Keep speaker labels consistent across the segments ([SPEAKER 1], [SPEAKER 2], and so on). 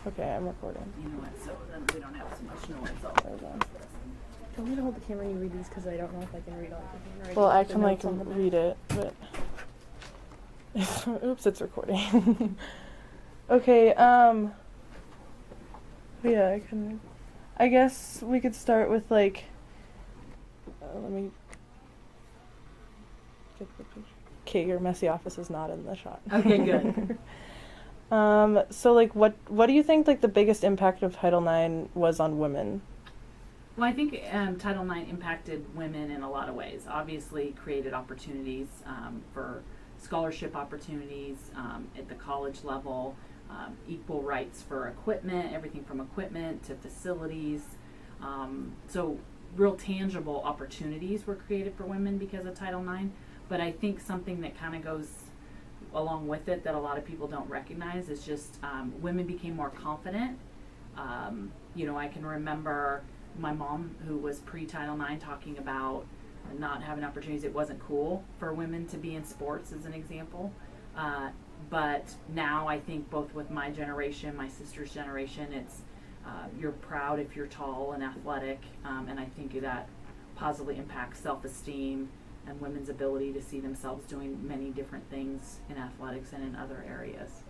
[SPEAKER 1] Okay, I'm recording.
[SPEAKER 2] You know what, so then we don't have so much noise all
[SPEAKER 1] There we go.
[SPEAKER 3] Tell me to hold the camera when you read these because I don't know if I can read all of the handwriting.
[SPEAKER 1] Well, I
[SPEAKER 3] The
[SPEAKER 1] can like
[SPEAKER 3] notes on the back.
[SPEAKER 1] read it, but oops, it's recording. Okay, yeah, I can. I guess we could start with like. Let me get the picture. Okay, your messy office is not in the shot.
[SPEAKER 2] Okay, good.
[SPEAKER 1] So like, what do you think like the biggest impact of Title IX was on women?
[SPEAKER 2] Well, I think Title IX impacted women in a lot of ways. Obviously, created opportunities for scholarship opportunities at the college level, equal rights for equipment, everything from equipment to facilities. So real tangible opportunities were created for women because of Title IX. But I think something that kind of goes along with it that a lot of people don't recognize is just women became more confident. I can remember my mom, who was pre-Title IX, talking about not having opportunities. It wasn't cool for women to be in sports, as an example. But now I think both with my generation, my sister's generation, it's you're proud if you're tall and athletic, and I think that positively impacts self-esteem and women's ability to see themselves doing many different things in athletics and in other areas.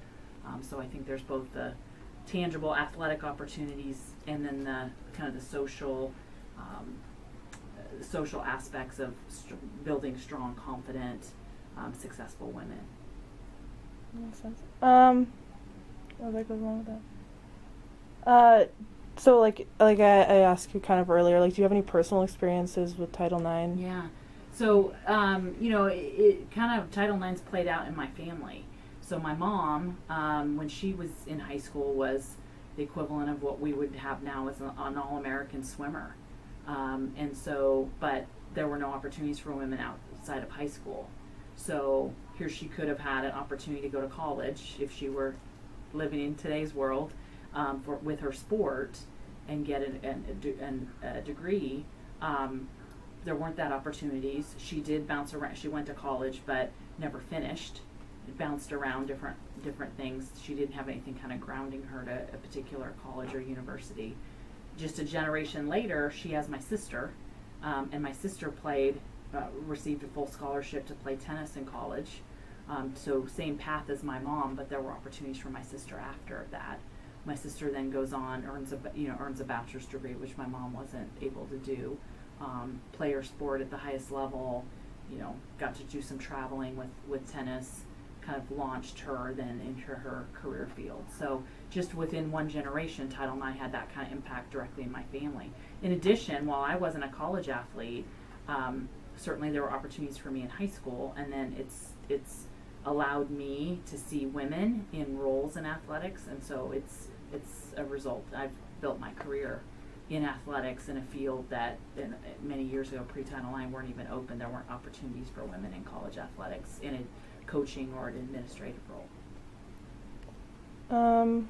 [SPEAKER 2] So I think there's both the tangible athletic opportunities and then the kind of the social aspects of building strong, confident, successful women.
[SPEAKER 1] Makes sense. That goes along with that. So like I asked you kind of earlier, like, do you have any personal experiences with Title IX?
[SPEAKER 2] Yeah. So, it kind of, Title IX's played out in my family. So my mom, when she was in high school, was the equivalent of what we would have now as an All-American swimmer. But there were no opportunities for women outside of high school. So here she could have had an opportunity to go to college if she were living in today's world with her sport and get a degree. There weren't that opportunities. She did bounce around. She went to college, but never finished. It bounced around different things. She didn't have anything kind of grounding her to a particular college or university. Just a generation later, she has my sister, and my sister received a full scholarship to play tennis in college. So same path as my mom, but there were opportunities for my sister after that. My sister then goes on, earns a bachelor's degree, which my mom wasn't able to do. Play her sport at the highest level, got to do some traveling with tennis, kind of launched her then into her career field. So just within one generation, Title IX had that kind of impact directly in my family. In addition, while I wasn't a college athlete, certainly there were opportunities for me in high school, and then it's allowed me to see women in roles in athletics, and so it's a result. I've built my career in athletics in a field that many years ago, pre-Title IX, weren't even open. There weren't opportunities for women in college athletics in a coaching or an administrative role.
[SPEAKER 1] I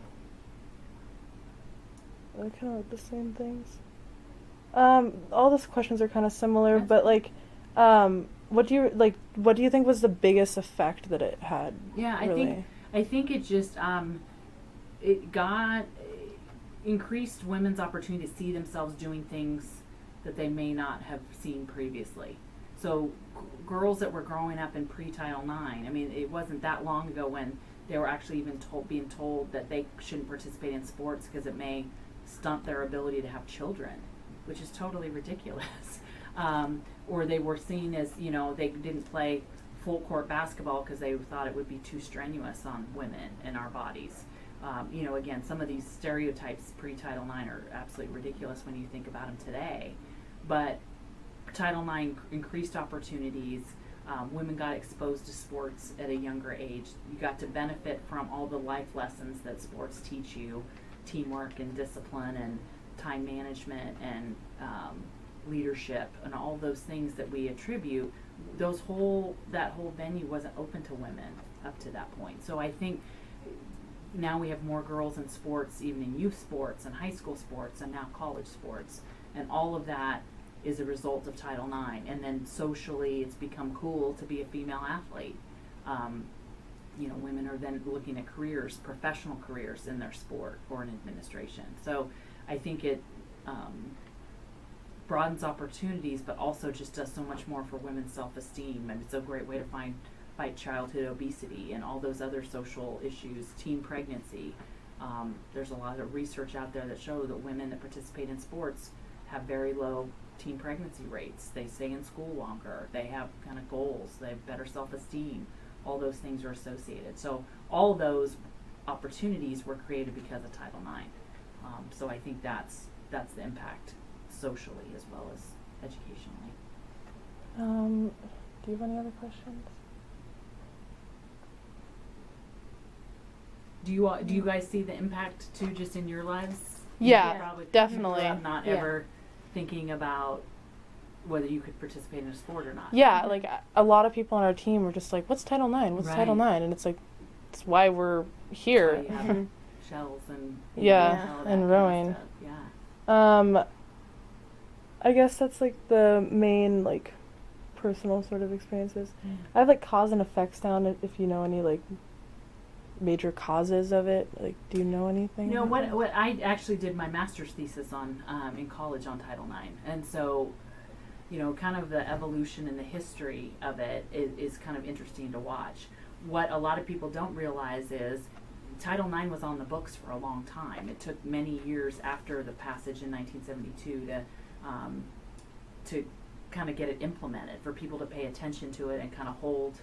[SPEAKER 1] kind of like the same things. All those questions are kind of similar,
[SPEAKER 2] Yes.
[SPEAKER 1] but like, what do you think was the biggest effect that it had?
[SPEAKER 2] Yeah,
[SPEAKER 1] really?
[SPEAKER 2] I think it just increased women's opportunity to see themselves doing things that they may not have seen previously. So girls that were growing up in pre-Title IX, it wasn't that long ago when they were actually even being told that they shouldn't participate in sports because it may stunt their ability to have children, which is totally ridiculous. Or they were seen as, they didn't play full court basketball because they thought it would be too strenuous on women and our bodies. Again, some of these stereotypes pre-Title IX are absolutely ridiculous when you think about them today. But Title IX increased opportunities. Women got exposed to sports at a younger age. You got to benefit from all the life lessons that sports teach you, teamwork and discipline and time management and leadership and all those things that we attribute. That whole venue wasn't open to women up to that point. So I think now we have more girls in sports, even in youth sports and high school sports and now college sports. And all of that is a result of Title IX. And then socially, it's become cool to be a female athlete. women are then looking at careers, professional careers in their sport or in administration. So I think it broadens opportunities, but also just does so much more for women's self-esteem. And it's a great way to fight childhood obesity and all those other social issues, teen pregnancy. There's a lot of research out there that show that women that participate in sports have very low teen pregnancy rates. They stay in school longer. They have kind of goals. They have better self-esteem. All those things are associated. So all those opportunities were created because of Title IX. So I think that's the impact socially as well as educationally.
[SPEAKER 1] Do you have any other questions?
[SPEAKER 2] Do you guys see the impact too, just in your lives?
[SPEAKER 1] Yeah,
[SPEAKER 2] You probably
[SPEAKER 1] definitely.
[SPEAKER 2] grew up not
[SPEAKER 3] Yeah.
[SPEAKER 2] ever thinking about whether you could participate in a sport or not.
[SPEAKER 1] Yeah, like a lot of people on our team were just like, "What's Title IX? What's Title
[SPEAKER 2] Right.
[SPEAKER 1] IX?" And it's like, it's why we're here.
[SPEAKER 2] So you have
[SPEAKER 3] Mhm.
[SPEAKER 2] shells and
[SPEAKER 1] Yeah,
[SPEAKER 2] all that
[SPEAKER 1] and
[SPEAKER 2] kind of
[SPEAKER 1] rowing.
[SPEAKER 2] stuff. Yeah.
[SPEAKER 1] I guess that's like the main like personal sort of experiences. I have like cause and effects down. If you know any like major causes of it, like do you know anything?
[SPEAKER 2] You know
[SPEAKER 1] about that?
[SPEAKER 2] what I actually did my master's thesis on in college on Title IX, and so kind of the evolution and the history of it is kind of interesting to watch. What a lot of people don't realize is Title IX was on the books for a long time. It took many years after the passage in 1972 to kind of get it implemented, for people to pay attention to it and kind of hold,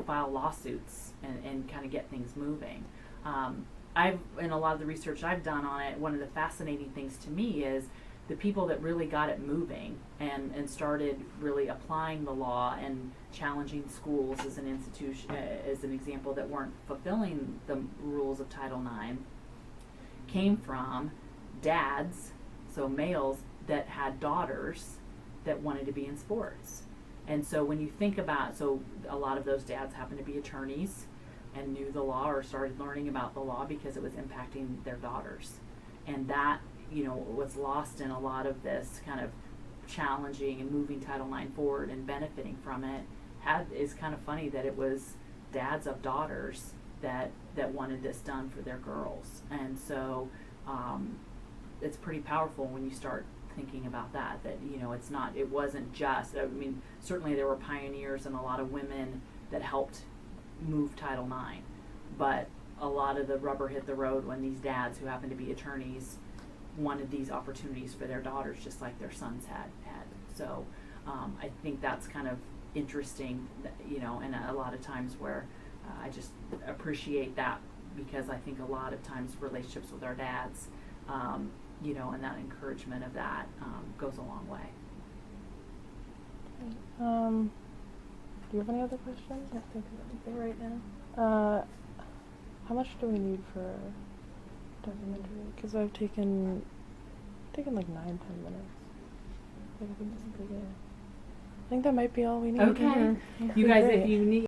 [SPEAKER 2] file lawsuits and kind of get things moving. In a lot of the research I've done on it, one of the fascinating things to me is the people that really got it moving and started really applying the law and challenging schools as an institution, as an example, that weren't fulfilling the rules of Title IX, came from dads, so males, that had daughters that wanted to be in sports. And so when you think about, so a lot of those dads happened to be attorneys and knew the law or started learning about the law because it was impacting their daughters. And that, was lost in a lot of this kind of challenging and moving Title IX forward and benefiting from it is kind of funny that it was dads of daughters that wanted this done for their girls. And so it's pretty powerful when you start thinking about that it wasn't just, certainly there were pioneers and a lot of women that helped move Title IX, but a lot of the rubber hit the road when these dads who happened to be attorneys wanted these opportunities for their daughters just like their sons had. So I think that's kind of interesting, and a lot of times where I just appreciate that, because I think a lot of times relationships with our dads, and that encouragement of that goes a long way.
[SPEAKER 1] Do you have any other questions?
[SPEAKER 3] I don't think of anything right now.
[SPEAKER 1] How much do we need for a documentary? Because I've taken like 9-10 minutes. I think that's pretty good. I think that might be all we need.
[SPEAKER 2] Okay.
[SPEAKER 3] Mhm.
[SPEAKER 2] You guys,
[SPEAKER 1] Great.
[SPEAKER 2] if you need